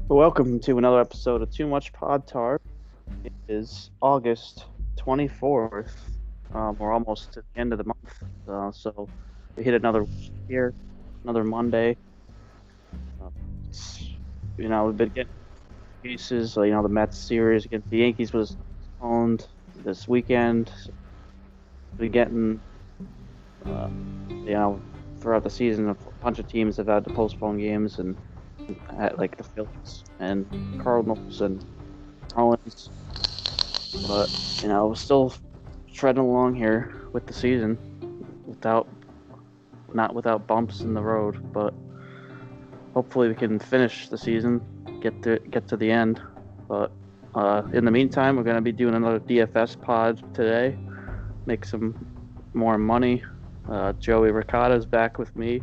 Welcome to another episode of Too Much Pod Tar. It is August 24th. We're almost to the end of the month, so we hit another week here, another Monday. Uh, it's, we've been getting cases. The Mets series against the Yankees was postponed this weekend. So we've been getting, uh, you know, throughout the season, a bunch of teams have had to postpone games, and like the Phillies and Cardinals and Marlins. But we're still treading along here with the season without not without bumps in the road. But hopefully we can finish the season, get to the end. But in the meantime, we're gonna be doing another DFS pod today, make some more money. Joey Ricotta is back with me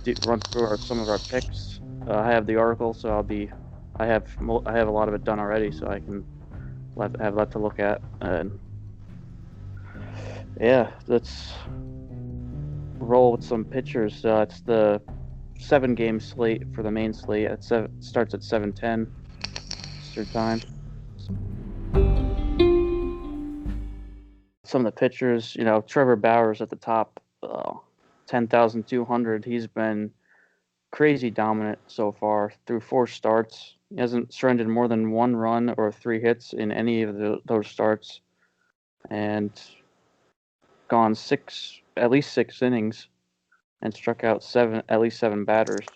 to run through some of our picks. I have the article, so I have a lot of it done already, so I can have that to look at. And yeah, let's roll with some pitchers. It's the 7-game slate for the main slate. Starts at 7:10 Eastern time. Some of the pitchers, Trevor Bauer's at the top, 10,200. He's been crazy dominant so far through 4 starts. He hasn't surrendered more than 1 run or 3 hits in any of those starts, and gone at least 6 innings, and struck out at least 7 batters.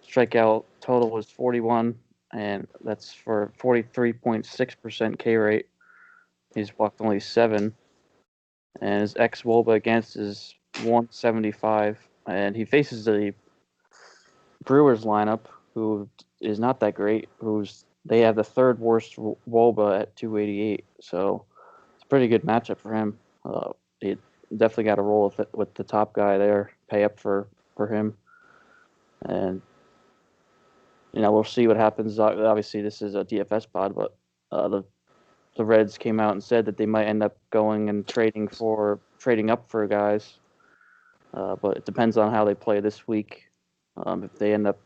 Strikeout total was 41, and that's for 43.6% K rate. He's walked only 7, and his xWOBA against is 175, and he faces the Brewers lineup, who is not that great. They have the third worst WOBA at 288, so it's a pretty good matchup for him. He definitely got to roll with the top guy there, pay up for him, and we'll see what happens. Obviously, this is a DFS pod, but the Reds came out and said that they might end up going and trading up for guys, but it depends on how they play this week. If they end up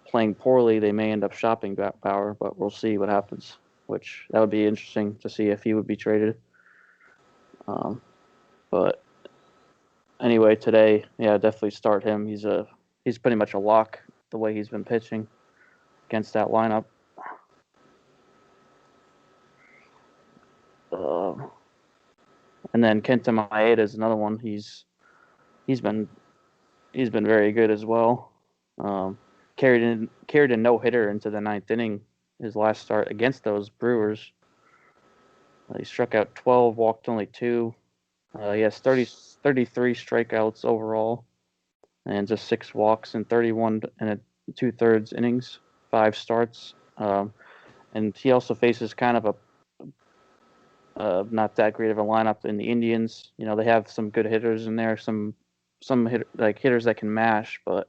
playing poorly, they may end up shopping Bauer, but we'll see what happens. Which that would be interesting to see if he would be traded. But anyway, today, yeah, definitely start him. He's pretty much a lock the way he's been pitching against that lineup. And then Kenta Maeda is another one. He's been very good as well. Carried a no-hitter into the 9th inning his last start against those Brewers. He struck out 12, walked only 2. He has 33 strikeouts overall, and just 6 walks in 31 and 2/3 innings, 5 starts. And he also faces kind of a not that great of a lineup in the Indians. They have some good hitters in there, some hitters that can mash, but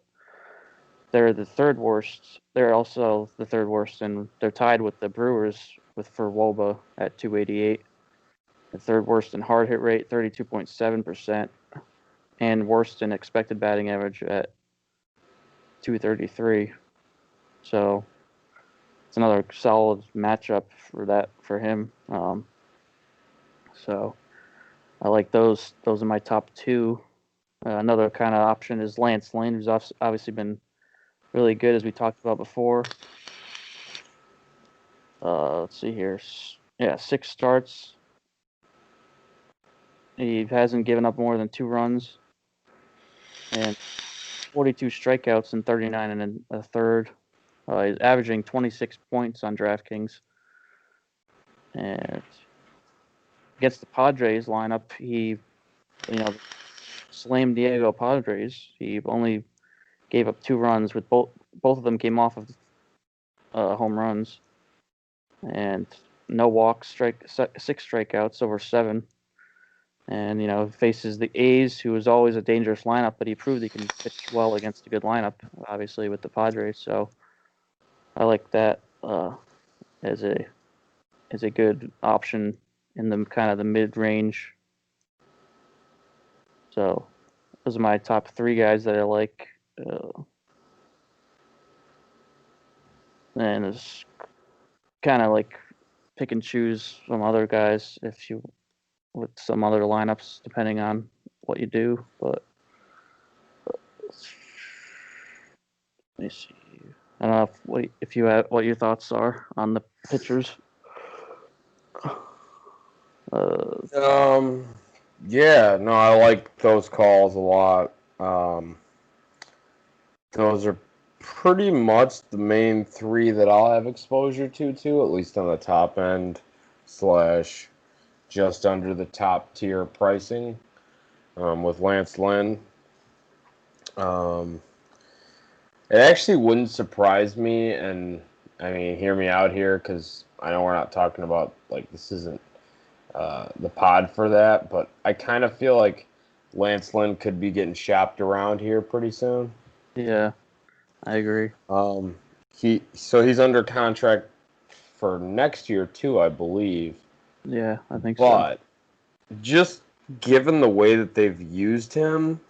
they're the third worst. They're also the third worst, and they're tied with the Brewers for WOBA at 288. The third worst in hard hit rate, 32.7%, and worst in expected batting average at 233. So it's another solid matchup for him. So I like those. Those are my top 2. Another kind of option is Lance Lynn, who's obviously been really good, as we talked about before. Let's see here. Yeah, 6 starts. He hasn't given up more than 2 runs, and 42 strikeouts in 39 and a third. He's averaging 26 points on DraftKings. And against the Padres lineup, he, slammed Diego Padres. He only gave up 2 runs, with both of them came off of home runs, and no walks, 6 strikeouts over 7. And faces the A's, who is always a dangerous lineup, but he proved he can pitch well against a good lineup, obviously with the Padres. So I like that as a good option in the kind of the mid range. So those are my top 3 guys that I like. and it's kind of like pick and choose some other guys with some other lineups depending on what you do. But let me see. I don't know if you have what your thoughts are on the pitchers. Yeah, no, I like those calls a lot. Those are pretty much the main three that I'll have exposure to, at least on the top end slash just under the top tier pricing. With Lance Lynn, um, it actually wouldn't surprise me, and I mean, hear me out here, because I know we're not talking about, like, this isn't the pod for that, but I kind of feel like Lance Lynn could be getting shopped around here pretty soon. Yeah, I agree. He's under contract for next year too, I believe. Yeah, I think so. But just given the way that they've used him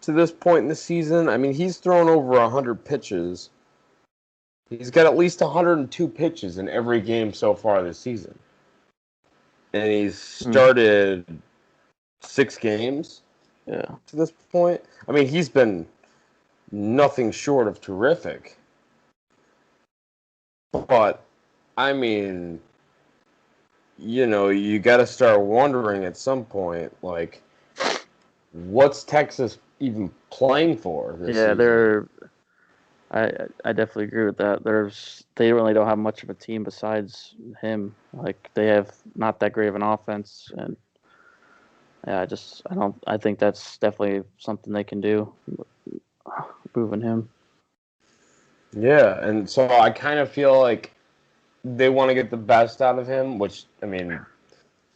to this point in the season, I mean, he's thrown over 100 pitches. He's got at least 102 pitches in every game so far this season. And he's started 6 games to this point. I mean, he's been nothing short of terrific. But, I mean, you got to start wondering at some point, like, what's Texas even playing for this season? I definitely agree with that. They really don't have much of a team besides him. Like they have not that great of an offense, and yeah, I think that's definitely something they can do, moving him. Yeah, and so I kind of feel like they want to get the best out of him, which, I mean,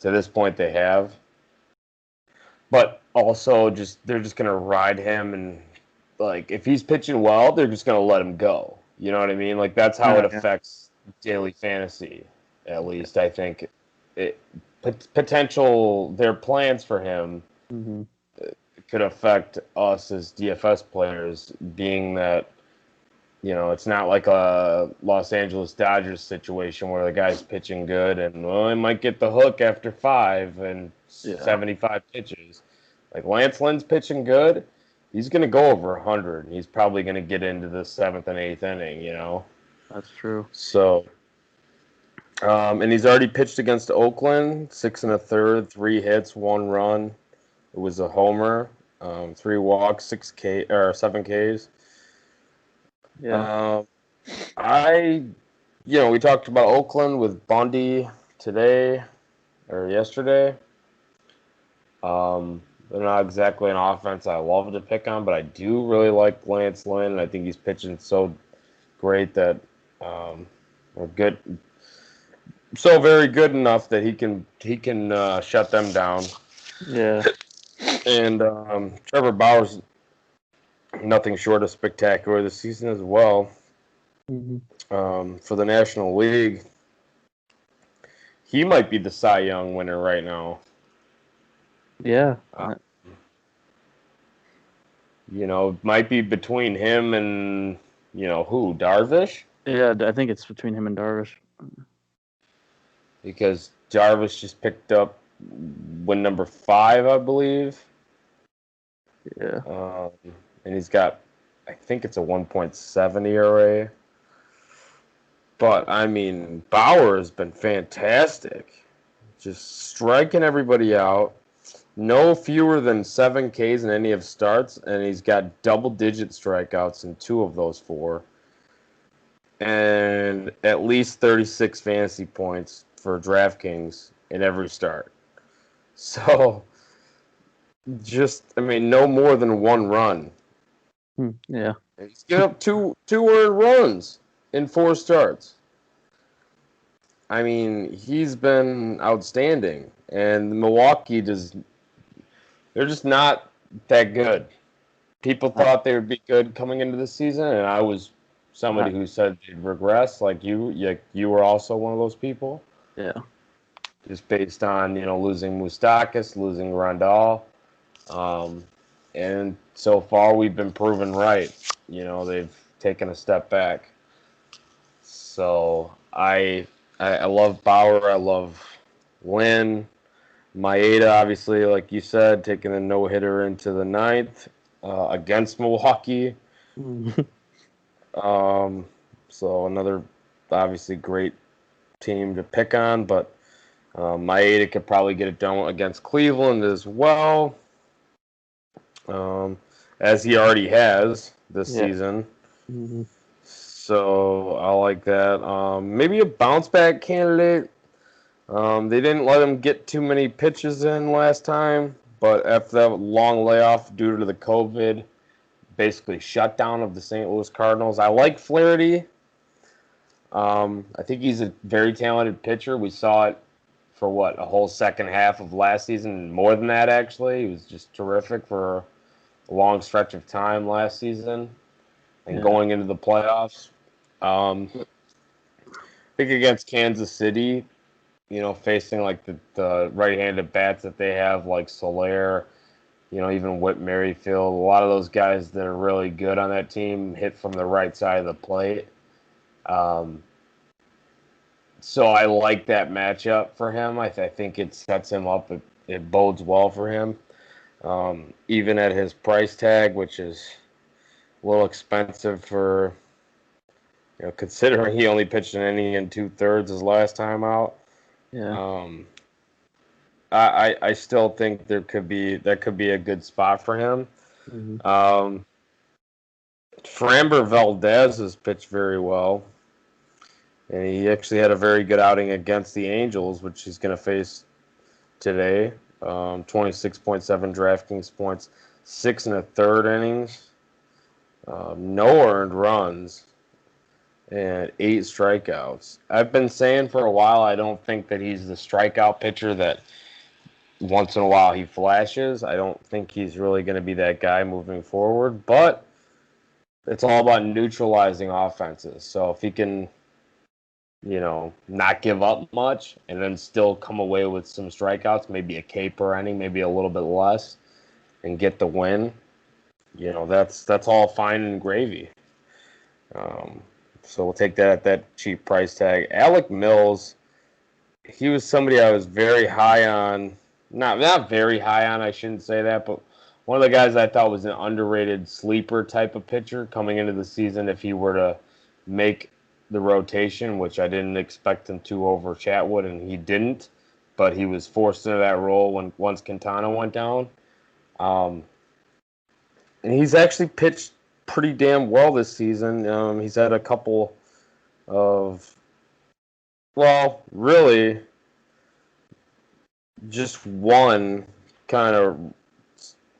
to this point they have. But also they're just going to ride him, and like if he's pitching well, they're just going to let him go. You know what I mean? Like that's how it affects daily fantasy, at least I think. Their plans for him could affect us as DFS players, being that it's not like a Los Angeles Dodgers situation where the guy's pitching good and, well, he might get the hook after 5 and 75 pitches. Like Lance Lynn's pitching good, he's going to go over 100. He's probably going to get into the 7th and 8th inning, That's true. So, and he's already pitched against Oakland, 6 1/3, 3 hits, 1 run. It was a homer, 3 walks, 7 Ks. Yeah. We talked about Oakland with Bundy today or yesterday. They're not exactly an offense I love to pick on, but I do really like Lance Lynn. I think he's pitching so great that good, so very good enough that he can shut them down. Yeah. And Trevor Bauer's nothing short of spectacular this season as well. For the National League, he might be the Cy Young winner right now. Yeah. Might be between him and who, Darvish? Yeah, I think it's between him and Darvish. Because Darvish just picked up win number 5, I believe. Yeah. And he's got, I think it's a 1.7 ERA. But, I mean, Bauer has been fantastic. Just striking everybody out. No fewer than 7 Ks in any of starts, and he's got double-digit strikeouts in 2 of those 4. And at least 36 fantasy points for DraftKings in every start. So, no more than 1 run. Yeah. He's given up two earned runs in 4 starts. I mean, he's been outstanding. And Milwaukee they're just not that good. People thought they would be good coming into the season, and I was somebody who said they'd regress, like you were also one of those people. Yeah. Just based on, losing Moustakas, losing Rondal. And so far we've been proven right. They've taken a step back. So I love Bauer. I love Lynn. Maeda, obviously, like you said, taking a no-hitter into the ninth against Milwaukee. Um, so another obviously great team to pick on, but Maeda could probably get it done against Cleveland as well, as he already has this Yeah. season. Mm-hmm. So I like that. Maybe a bounce back candidate. They didn't let him get too many pitches in last time, but after that long layoff due to the COVID, basically shutdown of the St. Louis Cardinals, I like Flaherty. I think he's a very talented pitcher. We saw it for a whole second half of last season, more than that actually. He was just terrific for a long stretch of time last season and going into the playoffs. I think against Kansas City, facing like the right-handed bats that they have, like Soler, even Whit Merrifield, a lot of those guys that are really good on that team hit from the right side of the plate. So I like that matchup for him. I think it sets him up. It bodes well for him, even at his price tag, which is a little expensive for, considering he only pitched an inning and 2/3 his last time out. Yeah. I still think that could be a good spot for him. Mm-hmm. Framber Valdez has pitched very well, and he actually had a very good outing against the Angels, which he's going to face today. 26.7 DraftKings points, 6 1/3 innings, no earned runs, and 8 strikeouts. I've been saying for a while I don't think that he's the strikeout pitcher that once in a while he flashes. I don't think he's really going to be that guy moving forward, but it's all about neutralizing offenses. So if he can, not give up much and then still come away with some strikeouts, maybe a K per inning, maybe a little bit less, and get the win, that's all fine and gravy. So we'll take that at that cheap price tag. Alec Mills, he was somebody I was very high on. Not very high on, I shouldn't say that, but one of the guys I thought was an underrated sleeper type of pitcher coming into the season if he were to make the rotation, which I didn't expect him to over Chatwood, and he didn't, but he was forced into that role once Quintana went down. And he's actually pitched pretty damn well this season. He's had a couple of, really just one kind of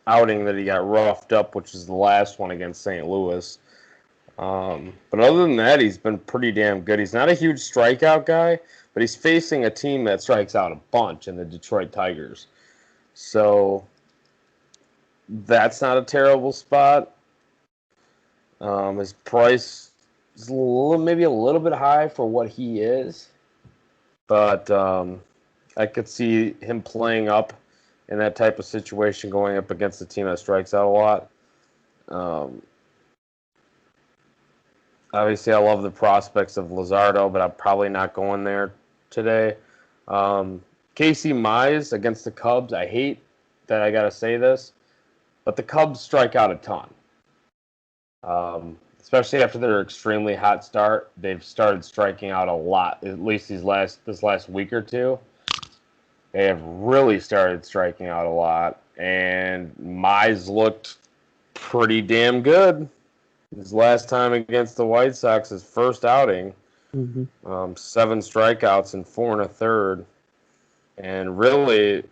outing that he got roughed up, which is the last one against St. Louis. But other than that, he's been pretty damn good. He's not a huge strikeout guy, but he's facing a team that strikes out a bunch in the Detroit Tigers. So that's not a terrible spot. His price is maybe a little bit high for what he is, but I could see him playing up in that type of situation, going up against a team that strikes out a lot. Obviously, I love the prospects of Luzardo, but I'm probably not going there today. Casey Mize against the Cubs. I hate that I got to say this, but the Cubs strike out a ton. Especially after their extremely hot start, they've started striking out a lot. At least this last week or two, they have really started striking out a lot. And Mize looked pretty damn good his last time against the White Sox, his first outing. 7 strikeouts and 4 1/3. And really,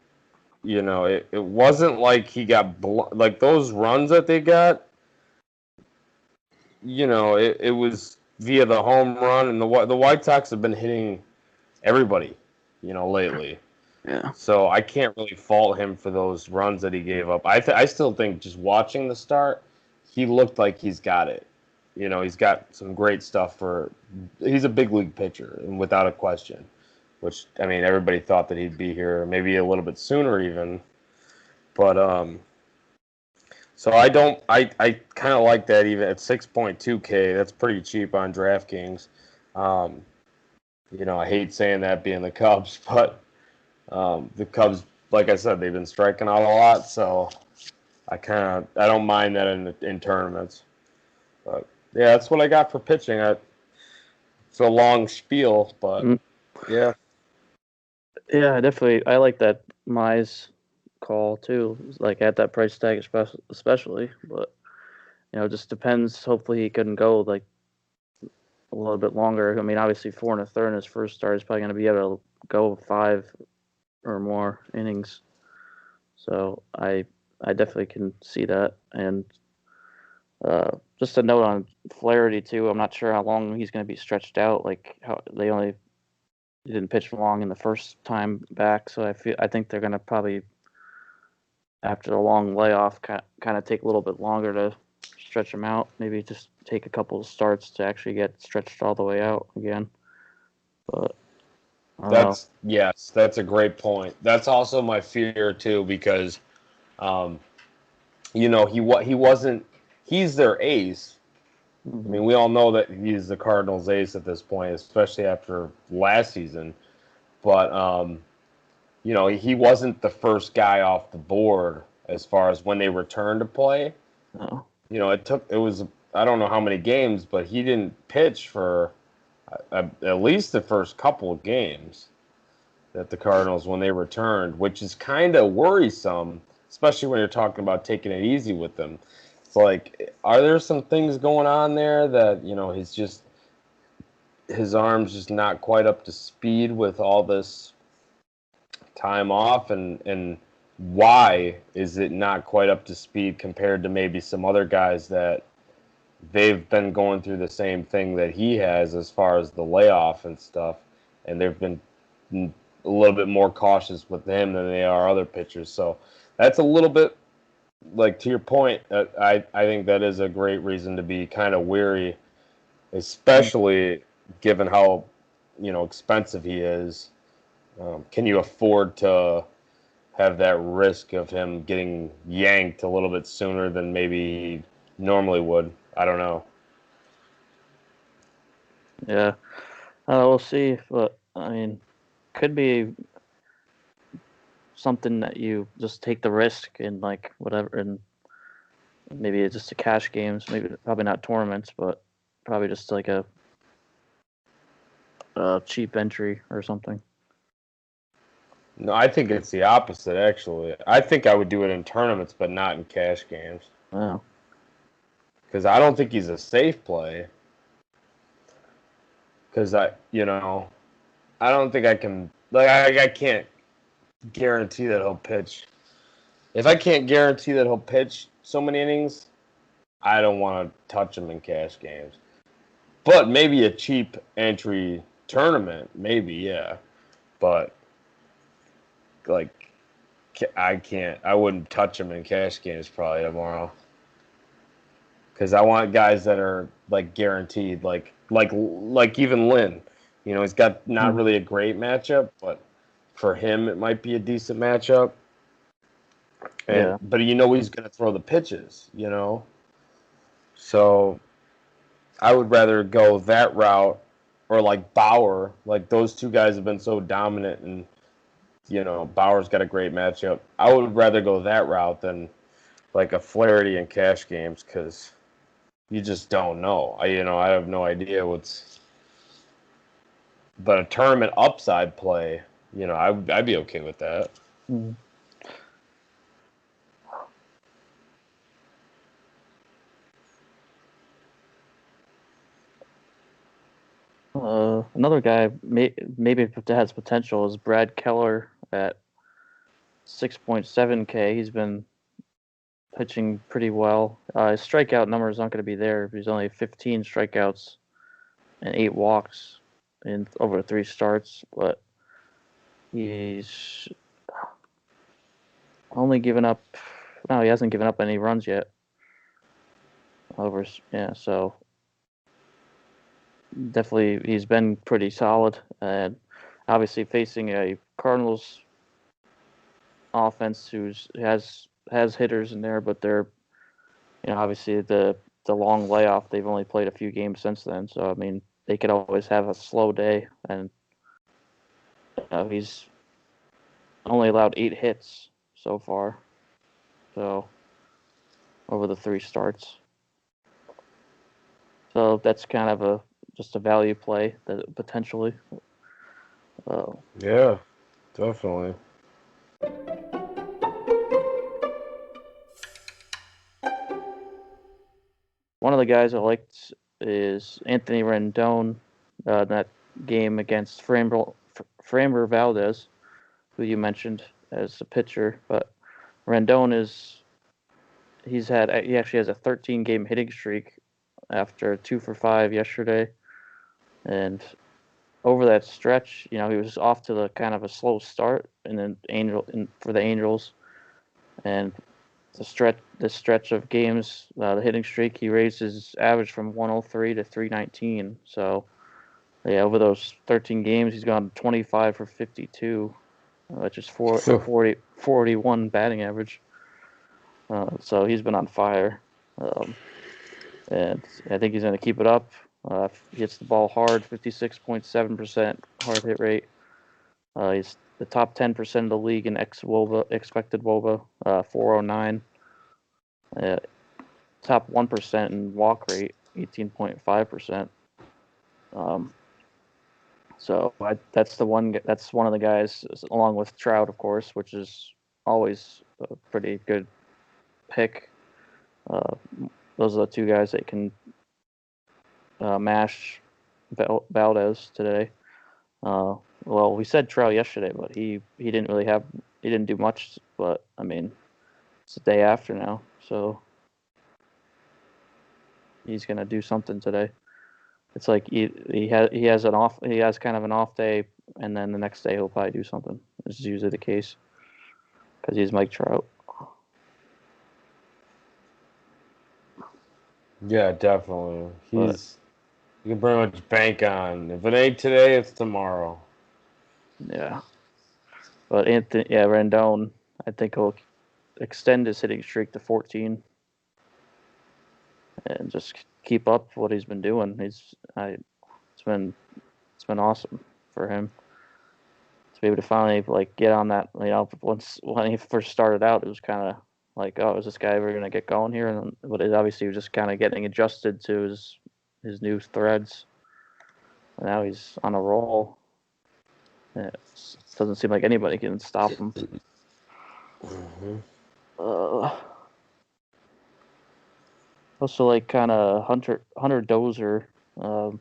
it wasn't like he got like those runs that they got. It was via the home run, and the White Sox have been hitting everybody, lately. Yeah. So I can't really fault him for those runs that he gave up. I still think just watching the start, he looked like he's got it. He's got some great stuff he's a big league pitcher, and without a question. Which, I mean, everybody thought that he'd be here maybe a little bit sooner even. But so I kind of like that even at 6.2K. That's pretty cheap on DraftKings. Um, I hate saying that being the Cubs, but the Cubs, like I said, they've been striking out a lot, so I don't mind that in tournaments. But yeah, that's what I got for pitching. It's a long spiel, but Mm, yeah. Yeah, I like that Mize call too. Like at that price tag, especially. But it just depends. Hopefully, he couldn't go like a little bit longer. I mean, obviously, 4 1/3 in his first start is probably going to be able to go 5 or more innings. So I definitely can see that. And just a note on Flaherty too. I'm not sure how long he's going to be stretched out. Like how he didn't pitch long in the first time back. So I think they're going to probably after the long layoff kind of take a little bit longer to stretch him out. Maybe just take a couple of starts to actually get stretched all the way out again. But I don't know. That's a great point. That's also my fear too, because um, he wasn't he's their ace. I Mm-hmm. mean, we all know that he's the Cardinals' ace at this point, especially after last season. But he wasn't the first guy off the board as far as when they returned to play. No. It was I don't know how many games, but he didn't pitch for at least the first couple of games that the Cardinals when they returned, which is kind of worrisome, especially when you're talking about taking it easy with them. It's like, are there some things going on there that his arm's just not quite up to speed with all this time off, and why is it not quite up to speed compared to maybe some other guys that they've been going through the same thing that he has as far as the layoff and stuff, and they've been a little bit more cautious with him than they are other pitchers. So that's a little bit like to your point. I think that is a great reason to be kind of weary, especially given how expensive he is. Can you afford to have that risk of him getting yanked a little bit sooner than maybe he normally would? I don't know. Yeah. We'll see. But I mean, could be something that you just take the risk and like whatever, and maybe it's just a cash games. Maybe probably not tournaments, but probably just like a cheap entry or something. No, I think it's the opposite, actually. I think I would do it in tournaments, but not in cash games. Wow. Because I don't think he's a safe play. Because I don't think I can, like, I can't guarantee that he'll pitch. If I can't guarantee that he'll pitch so many innings, I don't want to touch him in cash games. But maybe a cheap entry tournament, maybe, yeah. But, like, I wouldn't touch him in cash games probably tomorrow. Because I want guys that are like guaranteed, like even Lynn. He's got not Mm. really a great matchup, but for him it might be a decent matchup. Yeah. But he's going to throw the pitches. So I would rather go that route, or like Bauer. Like those two guys have been so dominant, and Bauer's got a great matchup. I would rather go that route than like a Flaherty in cash games, because you just don't know. I have no idea but a tournament upside play, I'd be okay with that. Mm. Another guy maybe that has potential is Brad Keller at 6.7K. He's been pitching pretty well. His strikeout numbers aren't going to be there. He's only 15 strikeouts and 8 walks in over 3 starts, but he's only given up. No, he hasn't given up any runs yet. So definitely he's been pretty solid, and obviously facing a Cardinals offense has hitters in there, but they're obviously the long layoff. They've only played a few games since then, so I mean they could always have a slow day, and he's only allowed 8 hits so far. So over the 3 starts. So that's kind of just a value play that potentially. Yeah, definitely. One of the guys I liked is Anthony Rendon. That game against Framber Valdez, who you mentioned as a pitcher, but Rendon he actually has a 13-game hitting streak after 2 for 5 yesterday, and over that stretch, he was off to the kind of a slow start, and then for the Angels, and this stretch of games, the hitting streak, he raised his average from 103 to 319. So, yeah, over those 13 games, he's gone 25 for 52, which is 41 batting average. So he's been on fire, and I think he's going to keep it up. He hits the ball hard, 56.7% hard hit rate. He's the top 10% of the league in expected WOBA, 409. Top 1% in walk rate, 18.5%. So that's one of the guys, along with Trout, of course, which is always a pretty good pick. Those are the 2 guys that can mash Valdez today. Well, we said Trout yesterday, but he didn't do much. But I mean, it's the day after now, so he's gonna do something today. It's like he has kind of an off day, and then the next day he'll probably do something. This is usually the case because he's Mike Trout. Yeah, definitely. You can pretty much bank on. If it ain't today, it's tomorrow. Yeah. But Rendon, I think he'll extend his hitting streak to 14 and just keep up what he's been doing. It's been awesome for him to be able to finally get on that. When he first started out, it was kind of like, oh, is this guy ever gonna get going here? But obviously he was just kind of getting adjusted to his new threads. And now he's on a roll. It doesn't seem like anybody can stop him. Mm-hmm. Also, kind of Hunter Dozier. That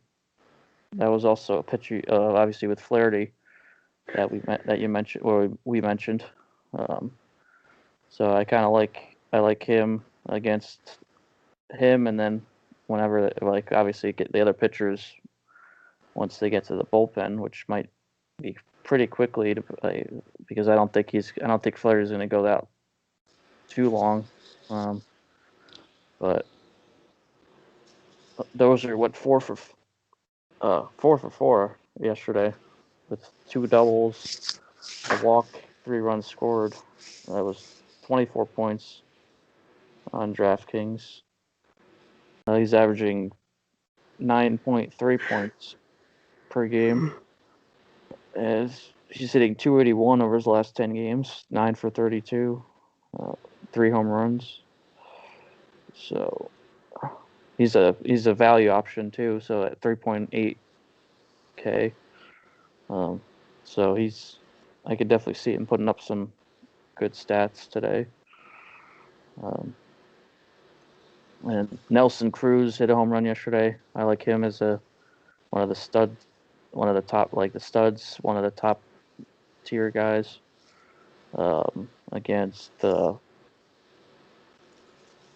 was also a pitcher, obviously with Flaherty that you mentioned, or we mentioned. So I like him against him, and then whenever obviously get the other pitchers once they get to the bullpen, which might be pretty quickly to play, because I don't think Flaherty's going to go that too long. But those are 4 for 4 yesterday with 2 doubles, a walk, 3 runs scored. That was 24 points on DraftKings. He's averaging 9.3 points per game. He's hitting 281 over his last 10 games, 9 for 32, 3 home runs. So he's a value option too. So at 3.8K. So I could definitely see him putting up some good stats today. And Nelson Cruz hit a home run yesterday. I like him as one of the studs, one of the top tier guys. Against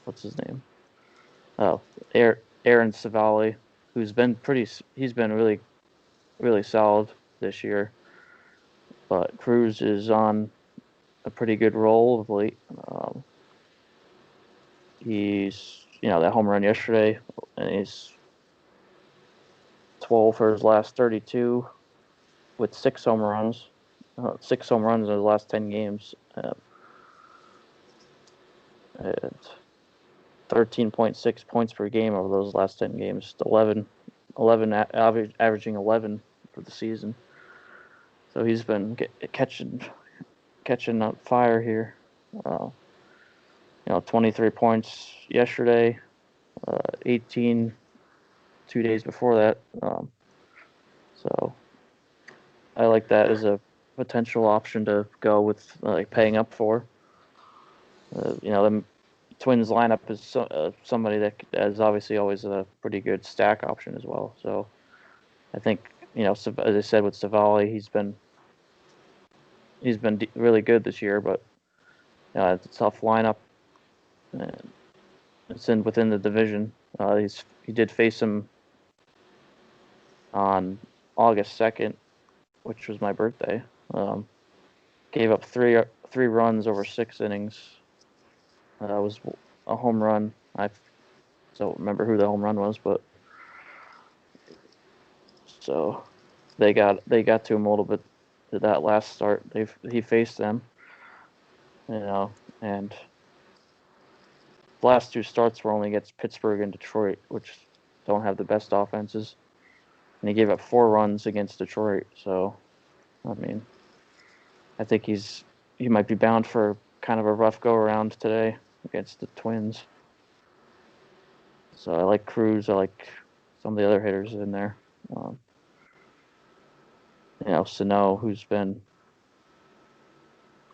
what's his name? Oh, Aaron Savali, he's been really, really solid this year. But Cruz is on a pretty good roll of late. He's that home run yesterday, and he's 12 for his last 32 with 6 home runs. 6 home runs in his last 10 games. And 13.6 points per game over those last 10 games. 11 averaging 11 for the season. So he's been catching up fire here. 23 points yesterday, 18 2 days before that. So I like that as a potential option to go with, like, paying up for. The Twins lineup is somebody that is obviously always a pretty good stack option as well. So I think, as I said with Savali, he's been really good this year, but it's a tough lineup. And it's within the division. He did face him on August 2nd, which was my birthday. Gave up three runs over 6 innings. It was a home run. I don't remember who the home run was, but so they got to him a little bit to that last start. He faced them, and the last 2 starts were only against Pittsburgh and Detroit, which don't have the best offenses. And he gave up 4 runs against Detroit. So, I mean, I think he might be bound for kind of a rough go around today against the Twins. So I like Cruz. I like some of the other hitters in there. Sano, who's been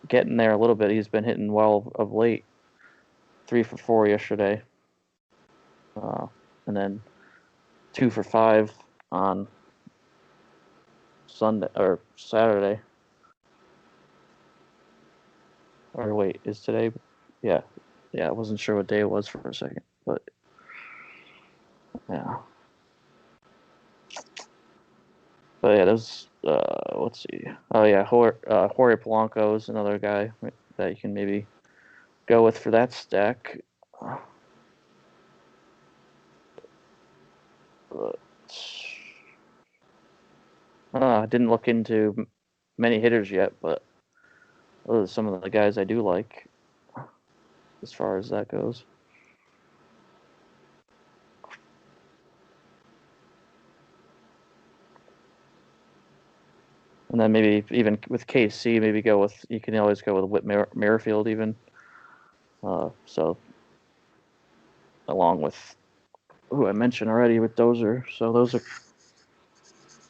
getting there a little bit. He's been hitting well of late. 3 for 4 yesterday. And then 2 for 5 on Sunday or Saturday. Or wait, is today? Yeah. I wasn't sure what day it was for a second, but yeah. But yeah, there's let's see. Oh yeah, Jorge Polanco is another guy that you can maybe go with for that stack. But I didn't look into many hitters yet, but those are some of the guys I do like as far as that goes. And then maybe even with KC, you can always go with Whit Merrifield even. So along with who I mentioned already with Dozier. So those are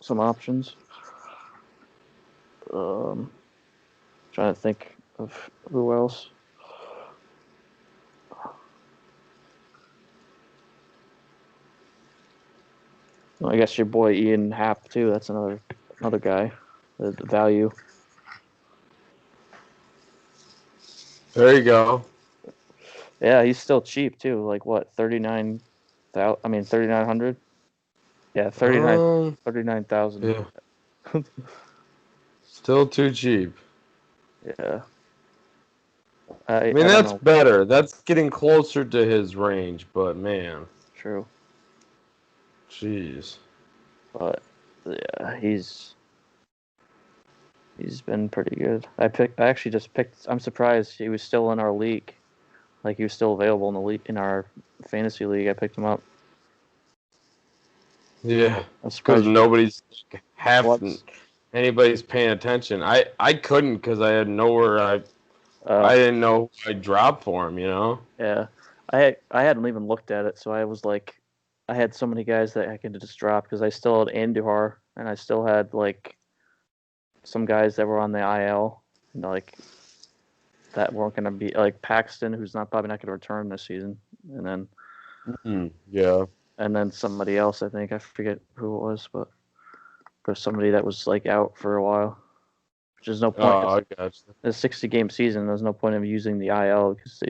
some options. Trying to think of who else. Well, I guess your boy Ian Happ too. That's another guy. The value. There you go. Yeah, he's still cheap too. Like what, 39,000? I mean 3,900. Yeah, 39,000. Yeah. Still too cheap. Yeah. I mean, I don't that's know. better. That's getting closer to his range, but man. True. Jeez. But yeah, he's been pretty good. I actually just picked. I'm surprised he was still in our league. Like, he was still available in the league, in our fantasy league. I picked him up. Yeah. I'm Because surprised nobody's What's anybody's paying attention. I couldn't because I had nowhere. I didn't know who I'd drop for him. Yeah, I hadn't even looked at it, so I was like, I had so many guys that I could just drop because I still had Andujar and I still had like some guys that were on the IL, like that weren't going to be, like Paxton, who's probably not going to return this season, and then Yeah. and then somebody else. I think I forget who it was, but there's somebody that was like out for a while. Which is no point. Oh, I got you. It's a 60-game season. There's no point of using the IL because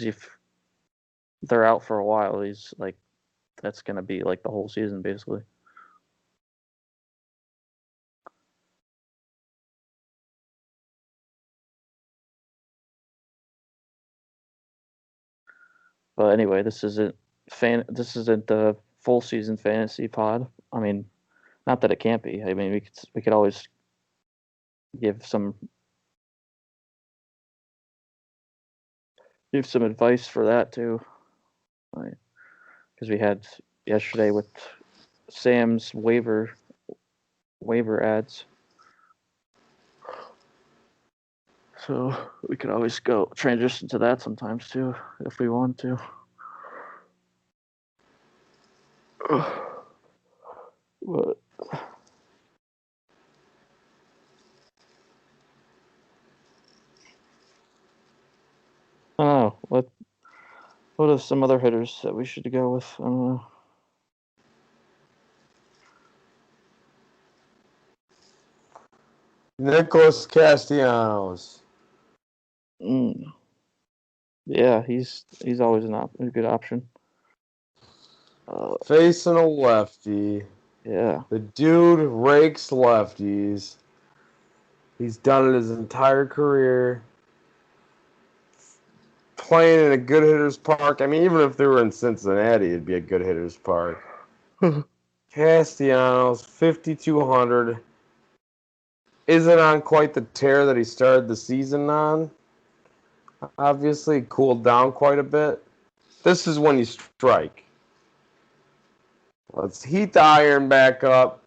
if they're out for a while, he's like, that's gonna be like the whole season basically. But anyway, this isn't the full season fantasy pod. I mean, not that it can't be. I mean, we could always give some advice for that too, right? Because we had yesterday with Sam's waiver ads. So we could always go transition to that sometimes too, if we want to. But I don't know. What are some other hitters that we should go with? I don't know. Nicholas Castellanos. Yeah, he's always a good option. Facing a lefty. Yeah. The dude rakes lefties. He's done it his entire career. Playing in a good hitter's park. I mean, even if they were in Cincinnati, it'd be a good hitter's park. Castellanos, 5,200. Isn't on quite the tear that he started the season on. Obviously, cooled down quite a bit. This is when you strike. Let's heat the iron back up.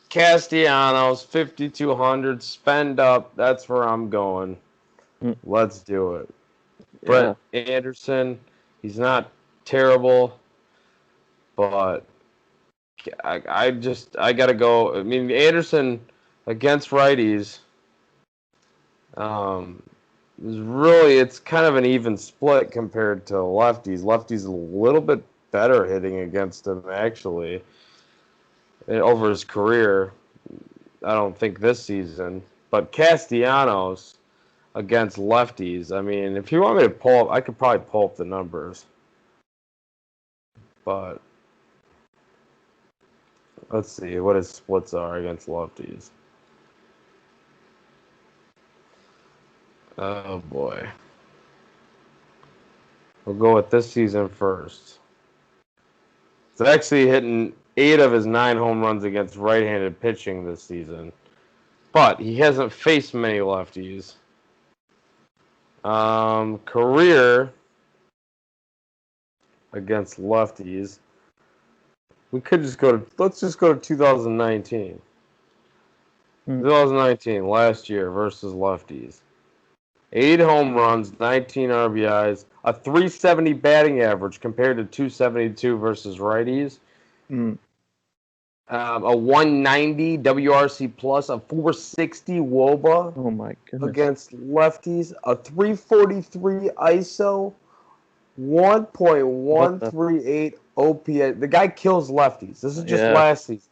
Castellanos, 5,200. Spend up. That's where I'm going. Let's do it. Yeah. Brett Anderson, he's not terrible, but I got to go. I mean, Anderson against righties, it's kind of an even split compared to lefties. Lefties a little bit better hitting against him, actually, over his career. I don't think this season. But Castellanos against lefties, I mean, if you want me to pull up, I could probably pull up the numbers. But let's see what his splits are against lefties. Oh, boy. We'll go with this season first. He's actually hitting 8 of his 9 home runs against right-handed pitching this season. But he hasn't faced many lefties. Career against lefties. We could just let's just go to 2019. 2019, last year, versus lefties. 8 home runs, 19 RBIs, a 370 batting average compared to 272 versus righties. A 190 WRC plus, a 460 WOBA. Oh my goodness. Against lefties, a 343 ISO, 1.138 OPS. The guy kills lefties. This is just last season.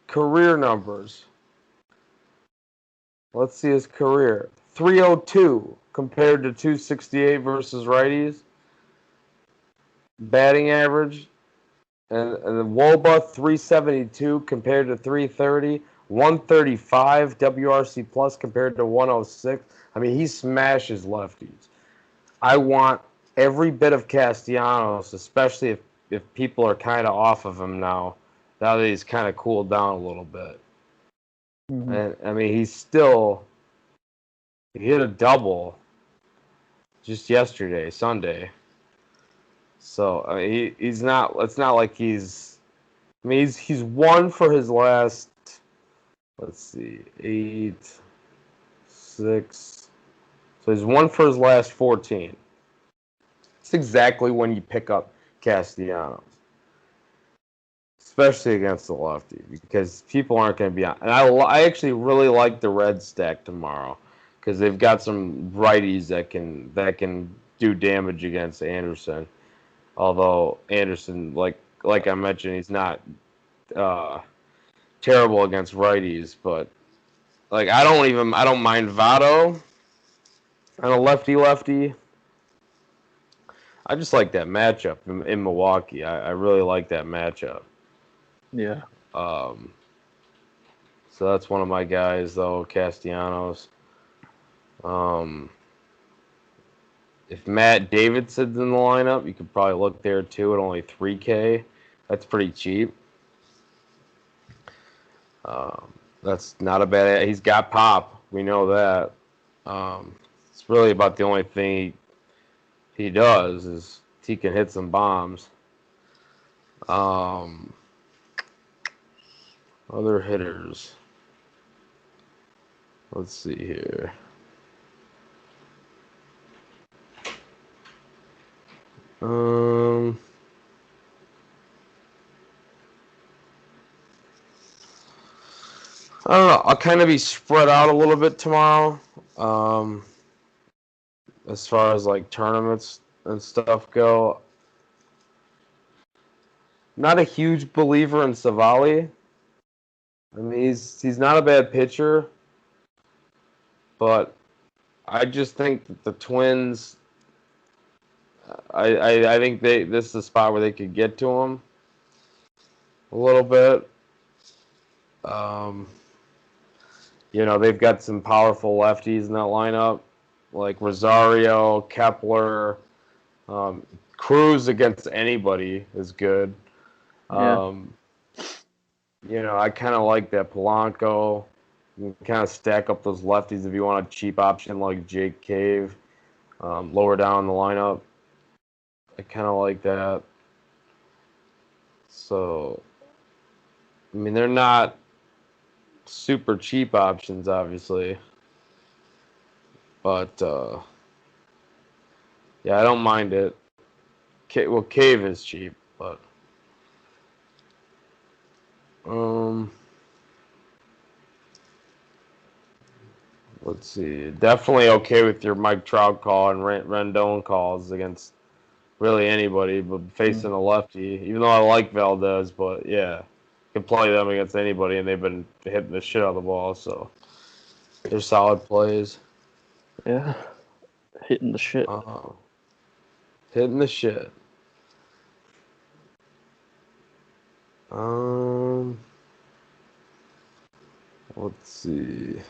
Career numbers. Let's see his career. 302 compared to 268 versus righties. Batting average. And the WOBA 372 compared to 330. 135 WRC plus compared to 106. I mean, he smashes lefties. I want every bit of Castellanos, especially if people are kind of off of him now that he's kind of cooled down a little bit. And I mean, he hit a double just yesterday, Sunday. So I mean, he's not. It's not like he's. I mean, he's won for his last. Let's see, 8, 6. So he's won for his last 14. It's exactly when you pick up Castellanos, especially against the lefty, because people aren't going to be on. And I actually really like the red stack tomorrow because they've got some righties that can do damage against Anderson. Although Anderson, like I mentioned, he's not terrible against righties, but like I don't mind Votto on a lefty. I just like that matchup in Milwaukee. I really like that matchup. Yeah. So that's one of my guys, though, Castellanos. If Matt Davidson's in the lineup, you could probably look there too at only $3K. That's pretty cheap. That's not a bad. He's got pop. We know that. It's really about the only thing he does is he can hit some bombs. Um, Other hitters. Let's see here. Um, I don't know. I'll kind of be spread out a little bit tomorrow. Um, as far as like tournaments and stuff go. Not a huge believer in Savali. I mean, he's not a bad pitcher, but I just think that the Twins. I think this is a spot where they could get to him a little bit. Um, they've got some powerful lefties in that lineup, like Rosario, Kepler, Cruz against anybody is good. Yeah. I kind of like that Polanco. You can kind of stack up those lefties if you want a cheap option like Jake Cave, lower down the lineup. I kind of like that. So, I mean, they're not super cheap options, obviously. But, yeah, I don't mind it. Cave is cheap, but... let's see. Definitely okay with your Mike Trout call and Rendon calls against really anybody, but facing a lefty, even though I like Valdez, but yeah, can play them against anybody, and they've been hitting the shit out of the ball, so they're solid plays. Yeah. Hitting the shit. Hitting the shit. Let's see.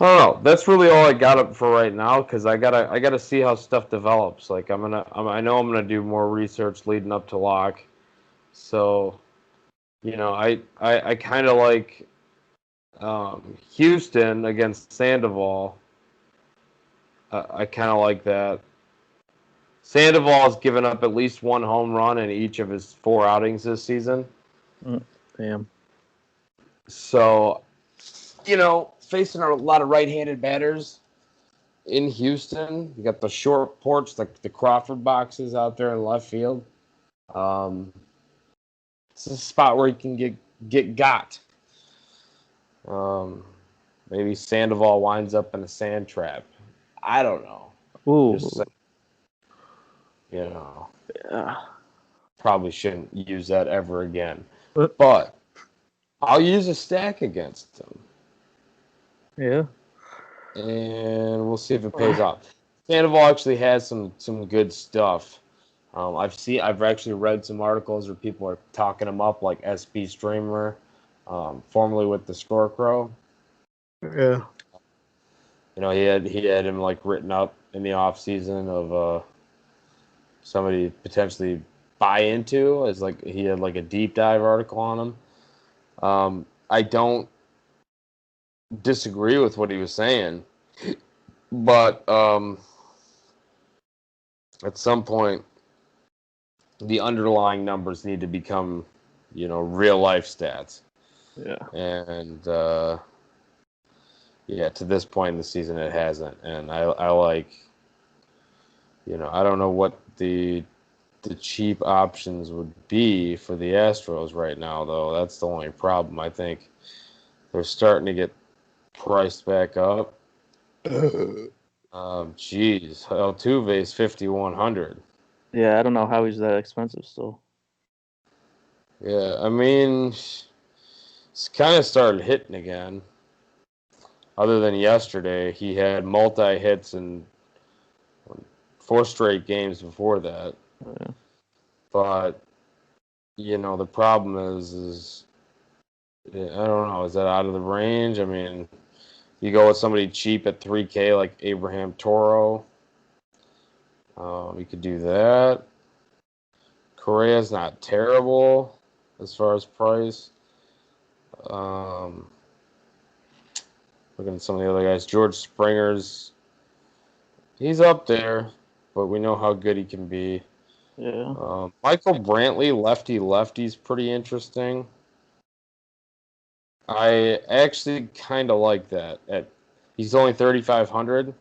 I don't know. That's really all I got up for right now because I gotta see how stuff develops. Like I know I'm gonna do more research leading up to lock. So, I kind of like Houston against Sandoval. I kind of like that. Sandoval's given up at least one home run in each of his 4 outings this season. Damn. So, facing a lot of right-handed batters in Houston. You got the short porch, like the Crawford boxes out there in left field. It's a spot where you can get got. Maybe Sandoval winds up in a sand trap. I don't know. Ooh. Just, probably shouldn't use that ever again. But I'll use a stack against them. Yeah. And we'll see if it pays off. Sandoval actually has some good stuff. I've actually read some articles where people are talking him up, like SB Streamer, formerly with the Scorecrow. Yeah. He had him like written up in the off season of somebody potentially buy into, as like he had like a deep dive article on him. I don't disagree with what he was saying, but at some point the underlying numbers need to become real life stats. Yeah. And to this point in the season it hasn't, and I like, I don't know what the cheap options would be for the Astros right now, though. That's the only problem. I think they're starting to get priced back up. Geez, Altuve's 5,100. Yeah, I don't know how he's that expensive still. Yeah, I mean, it's kind of started hitting again. Other than yesterday, he had multi-hits in 4 straight games before that. Yeah. But, the problem is I don't know, is that out of the range? I mean, you go with somebody cheap at 3K like Abraham Toro. You could do that. Correa's not terrible as far as price. Looking at some of the other guys. George Springer's, he's up there, but we know how good he can be. Yeah. Michael Brantley, lefty's pretty interesting. I actually kind of like that. He's only 3,500.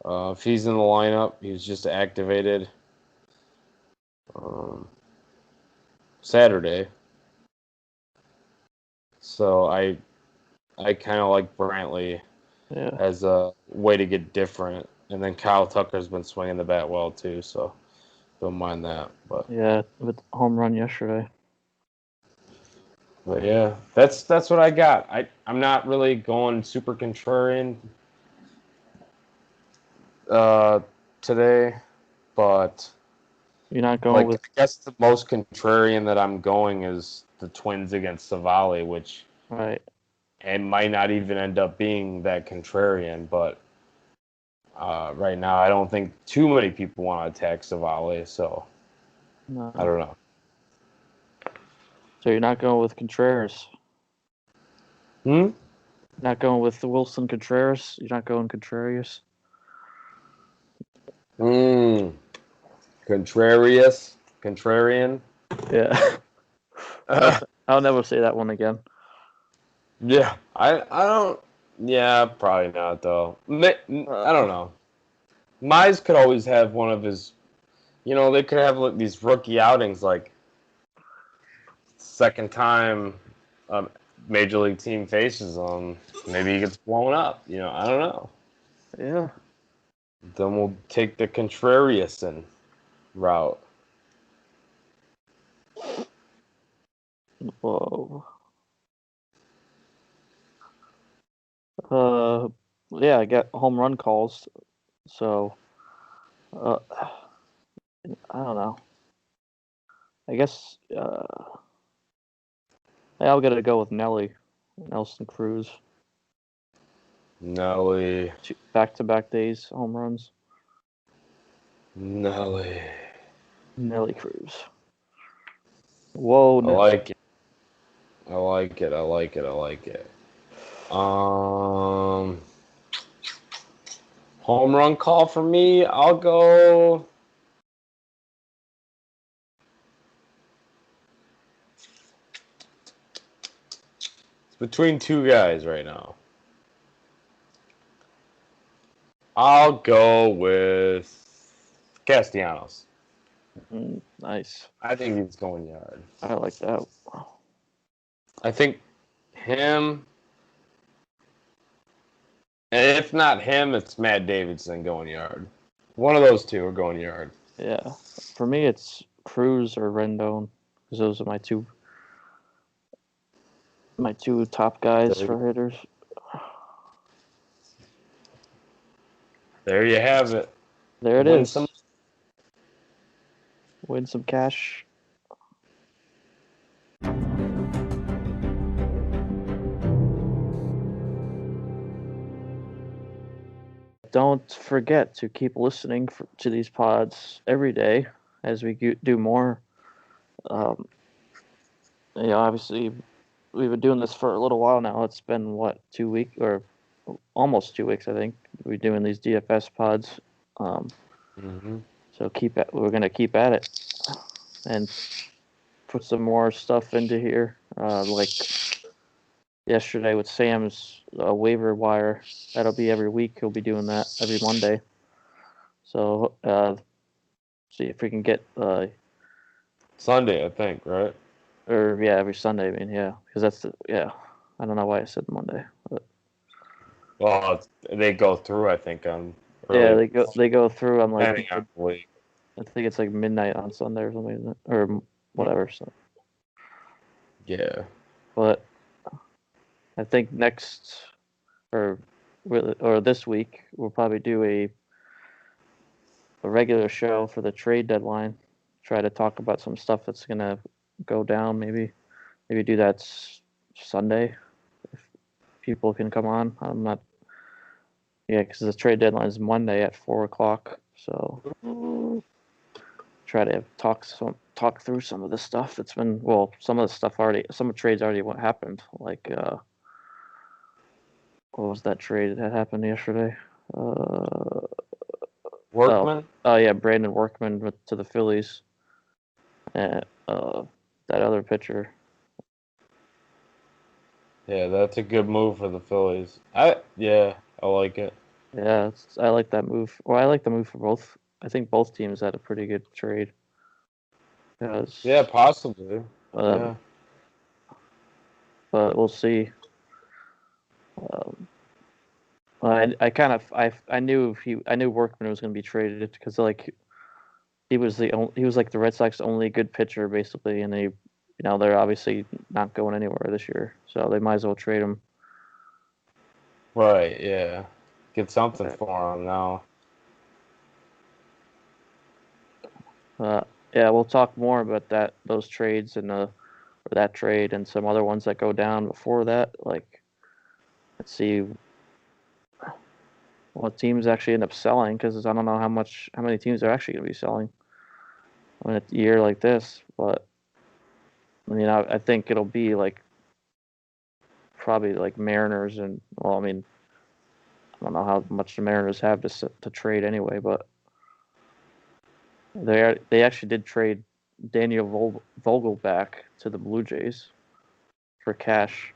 If he's in the lineup, he was just activated Saturday. So I kind of like Brantley as a way to get different. And then Kyle Tucker's been swinging the bat well too, so don't mind that. But yeah, with the home run yesterday. But yeah, that's what I got. I'm not really going super contrarian today, but You're not going with. I guess the most contrarian that I'm going is the Twins against Savali, which Right. it might not even end up being that contrarian, but right now I don't think too many people want to attack Savali, so No. I don't know. So you're not going with Contreras? Not going with the Wilson Contreras? You're not going Contreras? Contrarian. Yeah. I'll never say that one again. Yeah, I don't. Yeah, probably not though. I don't know. Mize could always have one of his. They could have like these rookie outings, like second time major league team faces him. Maybe he gets blown up. I don't know. Yeah. Then we'll take the contrarian route. Whoa. Yeah, I got home run calls, so I don't know. I guess I'll gotta go with Nelson Cruz. Nelly. Back-to-back days home runs. Nelly Cruz. Whoa, I like it. I like it. Home run call for me. I'll go. It's between two guys right now. I'll go with Castellanos. Nice. I think he's going yard. I like that. I think him. And if not him, it's Matt Davidson going yard. One of those two are going yard. Yeah. For me, it's Cruz or Rendon, because those are my two top guys for hitters. There you have it. There it is. Win some cash. Don't forget to keep listening to these pods every day as we do more. Obviously, we've been doing this for a little while now. It's been, 2 weeks or almost 2 weeks, I think. We're doing these DFS pods. So we're going to keep at it and put some more stuff into here. Like yesterday with Sam's waiver wire. That'll be every week. He'll be doing that every Monday. So see if we can get Sunday, I think, right? Or yeah, every Sunday. I mean, yeah, because that's I don't know why I said Monday. But. Well, they go through. I think on. Yeah, they go through. I'm like, I think it's like midnight on Sunday or something, or whatever. So. Yeah. But I think next or this week we'll probably do a regular show for the trade deadline. Try to talk about some stuff that's gonna go down. Maybe do that Sunday if people can come on. I'm not. Yeah, because the trade deadline is Monday at 4:00. So try to talk through some of the stuff that's been some of the trades already what happened. Like what was that trade that happened yesterday? Workman? Oh yeah, Brandon Workman to the Phillies. And that other pitcher. Yeah, that's a good move for the Phillies. I like it. Yeah, I like that move. Well, I like the move for both. I think both teams had a pretty good trade. Yeah, possibly. Yeah. But we'll see. I knew Workman was going to be traded because like he was like the Red Sox only good pitcher basically, and they're obviously not going anywhere this year, so they might as well trade him. Right. Yeah. Get something for him now. Yeah, we'll talk more about those trades or that trade and some other ones that go down before that. Like, let's see what teams actually end up selling because I don't know how many teams are actually going to be selling in a year like this. But I mean, I think it'll be like probably like Mariners and I mean, I don't know how much the Mariners have to trade anyway, but they actually did trade Daniel Vogel back to the Blue Jays for cash.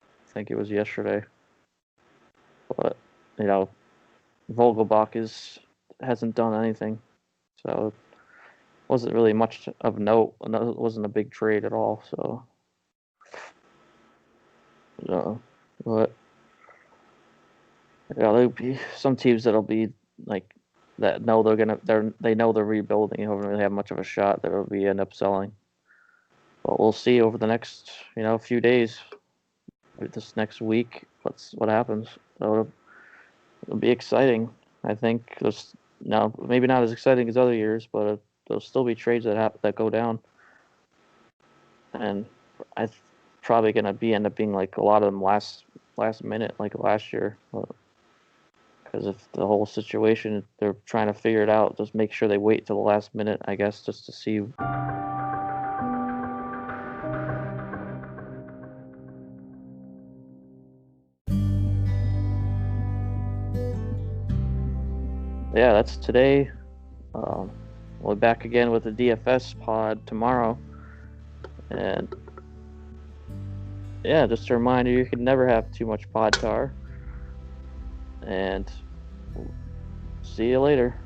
I think it was yesterday, but Vogelbach hasn't done anything, so it wasn't really much of note. It wasn't a big trade at all. So, but yeah, there'll be some teams that'll be like that know they know they're rebuilding and don't really have much of a shot. That'll be end up selling. But we'll see over the next few days, this next week. What happens. So it'll be exciting. I think maybe not as exciting as other years, but there'll still be trades that go down, and I probably gonna end up being like a lot of them last minute, like last year, because of the whole situation. They're trying to figure it out. Just make sure they wait till the last minute, I guess, just to see. Yeah, that's today. We'll be back again with the DFS pod tomorrow. And yeah, just a reminder, you can never have too much pod tar. And see you later.